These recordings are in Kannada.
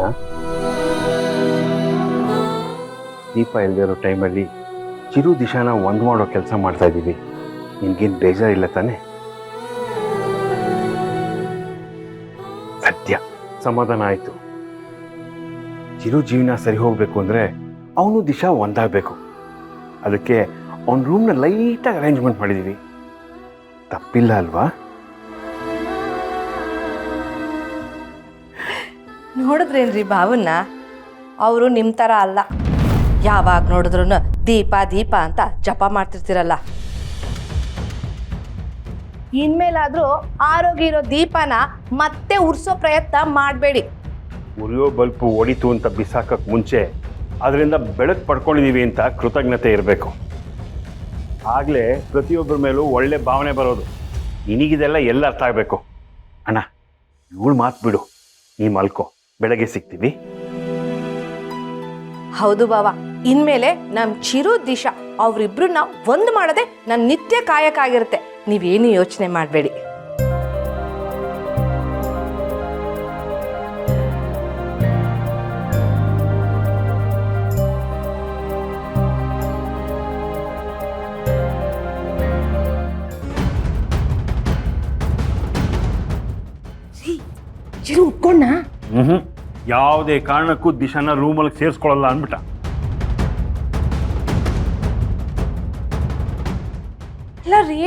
ಅಣ್ಣ, ದೀಪ ಇಲ್ಲದೆ ಇರೋ ಟೈಮಲ್ಲಿ ಚಿರು ದಿಶಾನ ಒಂದು ಮಾಡೋ ಕೆಲಸ ಮಾಡ್ತಾ ಇದ್ದೀವಿ. ನಿನ್ಗೇನು ಬೇಜಾರಿಲ್ಲ ತಾನೆ? ಸತ್ಯ, ಸಮಾಧಾನ ಆಯ್ತು. ಚಿರು ಜೀವನ ಸರಿ ಹೋಗ್ಬೇಕು ಅಂದ್ರೆ ಅವನು ದಿಶಾ ಒಂದಾಗಬೇಕು. ಅದಕ್ಕೆ ಅವನ ರೂಮ್ನ ಲೈಟಾಗಿ ಅರೇಂಜ್ಮೆಂಟ್ ಮಾಡಿದ್ದೀವಿ. ತಪ್ಪಿಲ್ಲ ಅಲ್ವಾ? ನೋಡಿದ್ರೇನ್ರಿ ಭಾವನ್ನ? ಅವರು ನಿಮ್ಮ ಥರ ಅಲ್ಲ. ಯಾವಾಗ ನೋಡಿದ್ರು ದೀಪ ದೀಪ ಅಂತ ಜಪ ಮಾಡ್ತಿರ್ತೀರಲ್ಲ. ಇನ್ಮೇಲಾದ್ರೂ ಆರೋಗ್ಯ ಇರೋ ದೀಪನ ಮತ್ತೆ ಉರ್ಸೋ ಪ್ರಯತ್ನ ಮಾಡಬೇಡಿ. ಉರಿಯೋ ಬಲ್ಪು ಒಡಿತು ಅಂತ ಬಿಸಾಕಕ್ಕೆ ಮುಂಚೆ ಅದರಿಂದ ಬೆಳಕು ಪಡ್ಕೊಂಡಿದ್ದೀವಿ ಅಂತ ಕೃತಜ್ಞತೆ ಇರಬೇಕು. ಆಗಲೇ ಪ್ರತಿಯೊಬ್ಬರ ಮೇಲೂ ಒಳ್ಳೆ ಭಾವನೆ ಬರೋದು. ನಿನಗಿದೆಲ್ಲ ಎಲ್ಲ ಅರ್ಥ ಆಗಬೇಕು. ಅಣ್ಣ, ಇವಳು ಮಾತು ಬಿಡು, ನೀ ಮಲ್ಕೋ, ಬೆಳಗ್ಗೆ ಸಿಗ್ತೀವಿ. ಹೌದು ಬಾವ, ಇನ್ಮೇಲೆ ನಮ್ಮ ಚಿರು ದಿಶಾ ಅವರಿಬ್ರನ್ನ ಒಂದು ಮಾಡದೆ ನನ್ನ ನಿತ್ಯ ಕಾಯಕ ಆಗಿರುತ್ತೆ. ನೀವೇನು ಯೋಚನೆ ಮಾಡಬೇಡಿ. ಚಿರು ಉಟ್ಕೊಂಡ? ಯಾವುದೇ ಕಾರಣಕ್ಕೂ ದಿಶಾನ ರೂಮಲ್ಲಿ ಸೇರಿಸ್ಕೊಳ್ಳಲ್ಲ ಅಂದ್ಬಿಟ್ಟ. ಇಲ್ಲ ರೀ,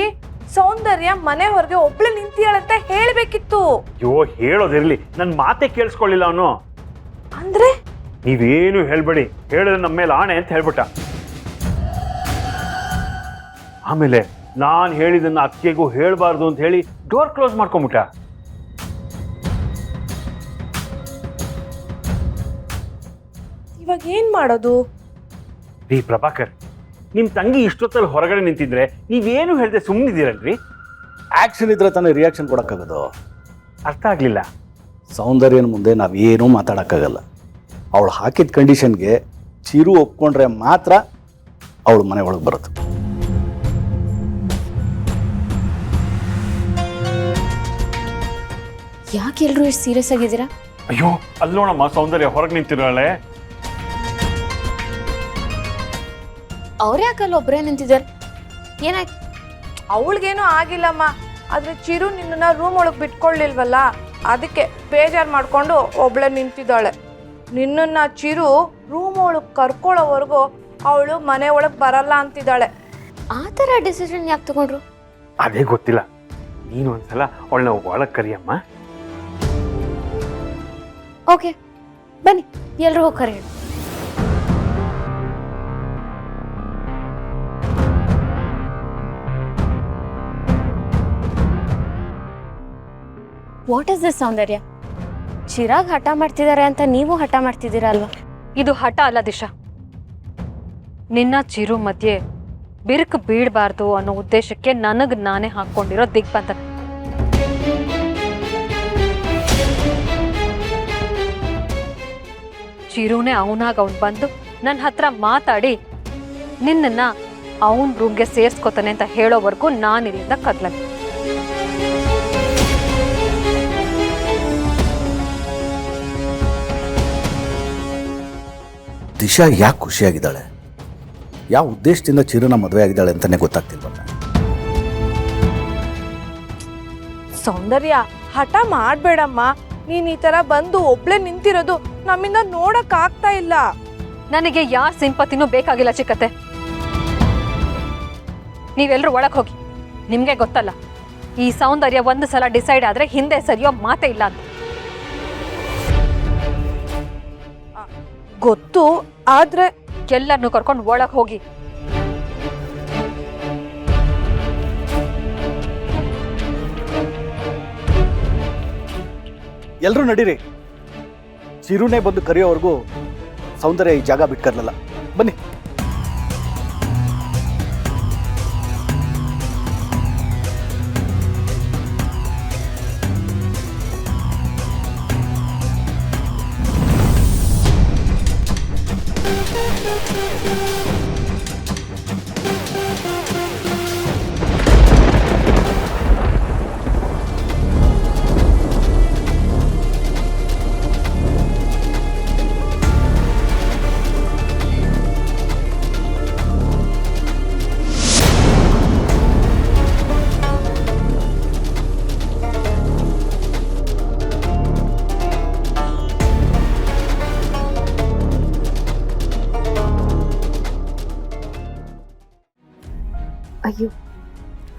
ಸೌಂದರ್ಯ ಮನೆ ಹೊರಗೆ ಒಬ್ಳೆ ನಿಂತಿಯಾಳಂತ ಹೇಳ್ಬೇಕಿತ್ತು. ಅಯ್ಯೋ, ಹೇಳೋದಿರ್ಲಿ, ನನ್ನ ಮಾತೆ ಕೇಳಿಸ್ಕೊಳ್ಳಿಲ್ಲ ಅವನು. ಅಂದ್ರೆ ನೀವೇನು ಹೇಳ್ಬೇಡಿ, ಹೇಳಿದ್ರೆ ನಮ್ಮ ಮೇಲೆ ಆಣೆ ಅಂತ ಹೇಳ್ಬಿಟ್ಟ. ಆಮೇಲೆ ನಾನು ಹೇಳಿದನ್ನ ಅಕ್ಕಿಗೂ ಹೇಳ್ಬಾರ್ದು ಅಂತ ಹೇಳಿ ಡೋರ್ ಕ್ಲೋಸ್ ಮಾಡ್ಕೊಂಬಿಟ್ಟ. ಇವಾಗ ಏನ್ ಮಾಡೋದು? ರೀ ಪ್ರಭಾಕರ್, ನಿಮ್ಮ ತಂಗಿ ಇಷ್ಟೊತ್ತಲ್ಲಿ ಹೊರಗಡೆ ನಿಂತಿದ್ರೆ ನೀವೇನು ಹೇಳ್ದೆ ಸುಮ್ಮನಿದ್ದೀರಲ್ರಿ? ಆ್ಯಕ್ಷನ್ ಇದ್ರೆ ತಾನೇ ರಿಯಾಕ್ಷನ್ ಕೊಡೋಕ್ಕಾಗೋದು. ಅರ್ಥ ಆಗಲಿಲ್ಲ. ಸೌಂದರ್ಯನ ಮುಂದೆ ನಾವೇನೂ ಮಾತಾಡೋಕ್ಕಾಗಲ್ಲ. ಅವಳು ಹಾಕಿದ ಕಂಡೀಷನ್ಗೆ ಚಿರು ಒಪ್ಕೊಂಡ್ರೆ ಮಾತ್ರ ಅವಳು ಮನೆ ಒಳಗೆ ಬರೋದು. ಯಾಕೆ ಎಲ್ಲರೂ ಎಷ್ಟು ಸೀರಿಯಸ್ ಆಗಿದ್ದೀರಾ? ಅಯ್ಯೋ, ಅಲ್ಲಿ ನೋಡಮ್ಮ, ಸೌಂದರ್ಯ ಹೊರಗೆ ನಿಂತಿರೋಳೆ. ಅವ್ರು ಯಾಕಲ್ಲ ಒಬ್ಬರೇ ನಿಂತಿದ್ದಾರೆ? ಏನಾಯ್ತು? ಅವಳಿಗೇನೂ ಆಗಿಲ್ಲಮ್ಮ. ಆದ್ರೆ ಚಿರು ನಿನ್ನನ್ನ ರೂಮ್ ಒಳಗೆ ಬಿಟ್ಕೊಳ್ಳಿಲ್ವಲ್ಲ, ಅದಕ್ಕೆ ಬೇಜಾರು ಮಾಡ್ಕೊಂಡು ಒಬ್ಳೆ ನಿಂತಿದ್ದಾಳೆ. ನಿನ್ನನ್ನ ಚಿರು ರೂಮ್ ಒಳಗೆ ಕರ್ಕೊಳ್ಳೋವರೆಗೂ ಅವಳು ಮನೆ ಒಳಗೆ ಬರಲ್ಲ ಅಂತಿದ್ದಾಳೆ. ಆ ಥರ ಡಿಸಿಷನ್ ಯಾಕೆ ತಗೊಂಡ್ರು? ಅದೇ ಗೊತ್ತಿಲ್ಲ. ನೀನು ಒಂದ್ಸಲ ಅವಳನ್ನ ಒಳಗೆ ಕರಿಯಮ್ಮ. ಓಕೆ, ಬನ್ನಿ, ಎಲ್ರಿಗೂ ಕರೆ ಹೇಳಿ. ವಾಟ್ ಇಸ್ ದಿಸ್ ಸೌಂದರ್ಯ? ಚಿರಾಗ್ ಹಠ ಮಾಡ್ತಿದ್ದಾರೆ ಅಂತ ನೀವು ಹಠ ಮಾಡ್ತಿದ್ದೀರಾ ಅಲ್ವಾ? ಇದು ಹಠ ಅಲ್ಲ ದಿಶಾ. ನಿನ್ನ ಚಿರು ಮಧ್ಯೆ ಬಿರುಕು ಬೀಳಬಾರ್ದು ಅನ್ನೋ ಉದ್ದೇಶಕ್ಕೆ ನನಗೆ ನಾನೇ ಹಾಕೊಂಡಿರೋ ದಿಗ್ಬಂಧನ. ಚಿರುನೇ ಅವನಾಗ ಅವನು ಬಂದು ನನ್ನ ಹತ್ರ ಮಾತಾಡಿ ನಿನ್ನನ್ನ ಅವನ ರೂಮ್ಗೆ ಸೇರಿಸ್ಕೊತಾನೆ ಅಂತ ಹೇಳೋವರೆಗೂ ನಾನು ಇಲ್ಲಿಂದ ಕದ್ಲಲ್ಲ. ದಿಶಾ ಯಾಕೆ ಖುಷಿಯಾಗಿದ್ದಾಳೆ? ಯಾವ ಉದ್ದೇಶದಿಂದ ಚಿರುನ ಮದುವೆ ಆಗಿದ್ದಾಳೆ ಅಂತಲೇ ಗೊತ್ತಾಗ್ತಿಲ್ವಲ್ಲ. ಸೌಂದರ್ಯ, ಹಠ ಮಾಡಬೇಡಮ್ಮ. ನೀನು ಈ ಥರ ಬಂದು ಒಬ್ಳೆ ನಿಂತಿರೋದು ನಮ್ಮಿಂದ ನೋಡಕ್ ಆಗ್ತಾ ಇಲ್ಲ. ನನಗೆ ಯಾರ ಸಿಂಪತಿನೂ ಬೇಕಾಗಿಲ್ಲ ಚಿಕ್ಕತ್ತೆ. ನೀವೆಲ್ಲರೂ ಒಳಗೆ ಹೋಗಿ. ನಿಮಗೆ ಗೊತ್ತಲ್ಲ, ಈ ಸೌಂದರ್ಯ ಒಂದು ಸಲ ಡಿಸೈಡ್ ಆದ್ರೆ ಹಿಂದೆ ಸರಿಯೋ ಮಾತೇ ಇಲ್ಲ ಅಂತ. ಗೊತ್ತು, ಆದ್ರೆ ಎಲ್ಲರನ್ನೂ ಕರ್ಕೊಂಡು ಒಳಗೆ ಹೋಗಿ. ಎಲ್ಲರೂ ನಡೀರಿ. ಚಿರುನೇ ಬಂದು ಕರೆಯೋವರೆಗೂ ಸೌಂದರ್ಯ ಈ ಜಾಗ ಬಿಟ್ಕರ್ಲಲ್ಲ. ಬನ್ನಿ.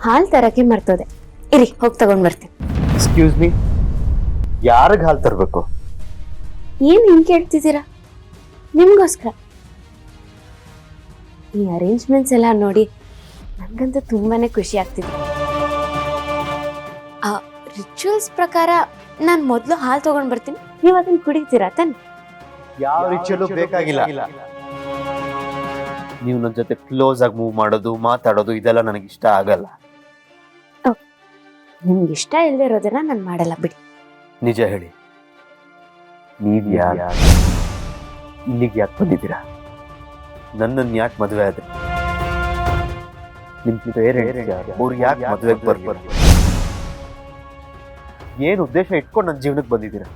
ಹಾಲು ತರಕ್ಕೆ ಮರ್ತೋದೆ. ಇರಿ ಹೋಗಿ ತಗೊಂಡ್ ಬರ್ತೀನಿ. ಎಕ್ಸ್ಕ್ಯೂಸ್ ಮೀ, ಯಾರಿಗೆ ಹಾಲು ತರಬೇಕು? ಏನ್ ಹಿಂಗ್ ಕೇಳ್ತಿದ್ದೀರಾ? ನಿಮ್ಗೋಸ್ಕರ. ಈ ಅರೇಂಜ್ಮೆಂಟ್ಸ್ ಎಲ್ಲ ನೋಡಿ ನನ್ಗಂತೂ ತುಂಬಾನೇ ಖುಷಿ ಆಗ್ತಿದೆ. ಆ ರಿಚುವಲ್ಸ್ ಪ್ರಕಾರ ನಾನು ಮೊದಲು ಹಾಲು ತಗೊಂಡ್ ಬರ್ತೀನಿ, ನೀವು ಅದನ್ನ ಕುಡಿತೀರಾ ತಾನೆ? ಯಾವ ರಿಚುವಲು ಬೇಕಾಗಿಲ್ಲ. ನೀವು ನನ್ನ ಜೊತೆ ಕ್ಲೋಸ್ ಆಗಿ ಮೂವ್ ಮಾಡೋದು, ಮಾತಾಡೋದು ಇದೆಲ್ಲ ನನಗೆ ಇಷ್ಟ ಆಗಲ್ಲ. ನಿಮ್ಗೆ ಇಷ್ಟ ಇಲ್ಲದೆ ಇರೋದನ್ನ ನಾನು ಮಾಡಲ್ಲ ಬಿಡಿ. ನಿಜ ಹೇಳಿ, ನೀವ್ ಯಾರು? ಇಲ್ಲಿಗೆ ಯಾಕೆ ಬಂದಿದ್ದೀರಾ? ನನ್ನನ್ನು ಯಾಕೆ ಮದುವೆ ಆದ್ರೆ? ನಿಮ್ ಪೇರೆಂಟ್ಸ್ ಅವ್ರು ಯಾಕೆ ಮದುವೆಗೆ ಬರ್ಬಾರ್ದು? ಏನು ಉದ್ದೇಶ ಇಟ್ಕೊಂಡು ನನ್ನ ಜೀವನಕ್ಕೆ ಬಂದಿದ್ದೀರಾ?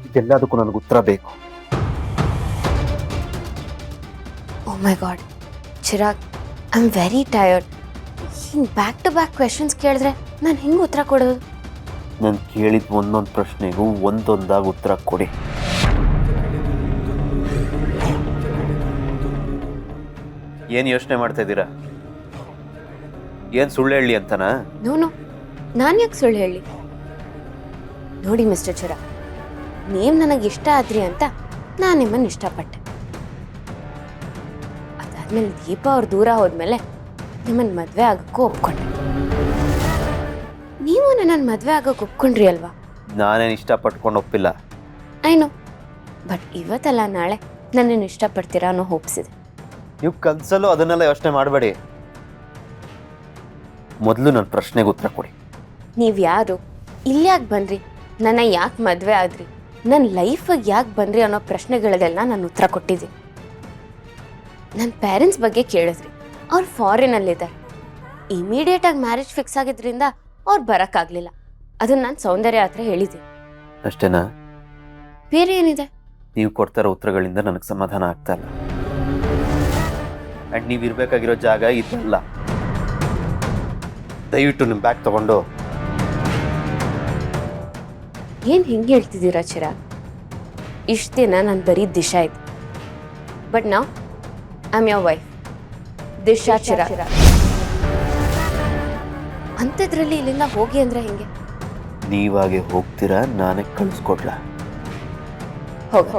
ಇದೆಲ್ಲದಕ್ಕೂ ನನಗೆ ಉತ್ತರ ಬೇಕು. Oh my god Chirag, I am very tired. ಹಿಂಗೆ ಬ್ಯಾಕ್ ಟು ಬ್ಯಾಕ್ ಕ್ವೆಶನ್ಸ್ ಕೇಳಿದ್ರೆ ನಾನು ಹೆಂಗೆ ಉತ್ತರ ಕೊಡೋದು? ನಾನು ಕೇಳಿದ ಒಂದೊಂದು ಪ್ರಶ್ನೆಗೂ ಒಂದೊಂದಾಗಿ ಉತ್ತರ ಕೊಡಿ. ಏನು ಯೋಚನೆ ಮಾಡ್ತಾ ಇದ್ದೀರಾ? ಏನು ಸುಳ್ಳು ಹೇಳಿ ಅಂತನಾ? ನೋನು, ನಾನು ಯಾಕೆ ಸುಳ್ಳು ಹೇಳಿ? ನೋಡಿ ಮಿಸ್ಟರ್ ಚಿರಾಗ್, ನೀವು ನನಗೆ ಇಷ್ಟ ಆದ್ರಿ ಅಂತ ನಾನು ನಿಮ್ಮನ್ನು ಇಷ್ಟಪಟ್ಟೆ. ಅದಾದ್ಮೇಲೆ ದೀಪ ಅವ್ರು ದೂರ ಹೋದ್ಮೇಲೆ ನಿಮ್ಮನ್ನು ಮದುವೆ ಆಗೋಕ್ಕೂ ಒಪ್ಕೊಂಡೆ. ನೀವು ನನ್ನನ್ನು ಮದುವೆ ಆಗೋಕೆ ಒಪ್ಕೊಂಡ್ರಿ ಅಲ್ವಾ? ನಾನೇನು ಇಷ್ಟಪಟ್ಕೊಂಡು ಒಪ್ಪಿಲ್ಲ. ಐನೋ, ಬಟ್ ಇವತ್ತಲ್ಲ ನಾಳೆ ನನ್ನನ್ನು ಇಷ್ಟಪಡ್ತೀರಾ ಅನ್ನೋ ಹೋಪ್ಸಿದೆ. ನೀವು ಕನ್ಸಲ್ಲೂ ಅದನ್ನೆಲ್ಲ ಯೋಚನೆ ಮಾಡಬೇಡಿ. ಮೊದಲು ನನ್ನ ಪ್ರಶ್ನೆಗೆ ಉತ್ತರ ಕೊಡಿ. ನೀವು ಯಾರು, ಇಲ್ಲಿ ಯಾಕೆ ಬಂದ್ರಿ, ನನ್ನ ಯಾಕೆ ಮದುವೆ ಆದ್ರಿ, ನನ್ನ ಲೈಫಿಗೆ ಯಾಕೆ ಬಂದ್ರಿ ಅನ್ನೋ ಪ್ರಶ್ನೆಗಳಿಗೆಲ್ಲ ನಾನು ಉತ್ತರ ಕೊಟ್ಟಿದ್ದೀನಿ. ನನ್ನ ಪೇರೆಂಟ್ಸ್ ಬಗ್ಗೆ ಕೇಳಿದ್ರಿ, ಅವ್ರು ಫಾರಿನಲ್ಲಿದ್ದಾರೆ. ಇಮಿಡಿಯೇಟಾಗಿ ಮ್ಯಾರೇಜ್ ಫಿಕ್ಸ್ ಆಗಿದ್ರಿಂದ ಅವ್ರು ಬರೋಕ್ಕಾಗಲಿಲ್ಲ. ಅದನ್ನು ನಾನು ಸೌಂದರ್ಯ ಹತ್ರ ಹೇಳಿದ್ದೀನಿ. ಅಷ್ಟೇನಾ? ಬೇರೆ ಏನಿದೆ? ನೀವು ಕೊಡ್ತಾರೋ ಉತ್ತರಗಳಿಂದ ನನಗೆ ಸಮಾಧಾನ ಆಗ್ತಾ ಇಲ್ಲ. ಆ್ಯಂಡ್ ನೀವು ಇರಬೇಕಾಗಿರೋ ಜಾಗ ಇದಲ್ಲ. ದಯವಿಟ್ಟು ನಿಮ್ಮ ಬ್ಯಾಗ್ ತಗೊಂಡು. ಏನು ಹೆಂಗೆ ಹೇಳ್ತಿದ್ದೀರಾ ಚಿರಾಗ್? ಇಷ್ಟು ದಿನ ನಾನು ಬರೀ ದಿಶಾ ಇದ್ದೆ, but now I am your wife, Disha Chirag. ಅಂಥದ್ರಲ್ಲಿ ಇಲ್ಲಿಂದ ಹೋಗಿ ಅಂದರೆ ಹೆಂಗೆ? ನೀವಾಗೆ ಹೋಗ್ತೀರಾ, ನಾನೇ ಕಳಿಸ್ಕೊಡ್ಲಾ? ಹೋಗಿ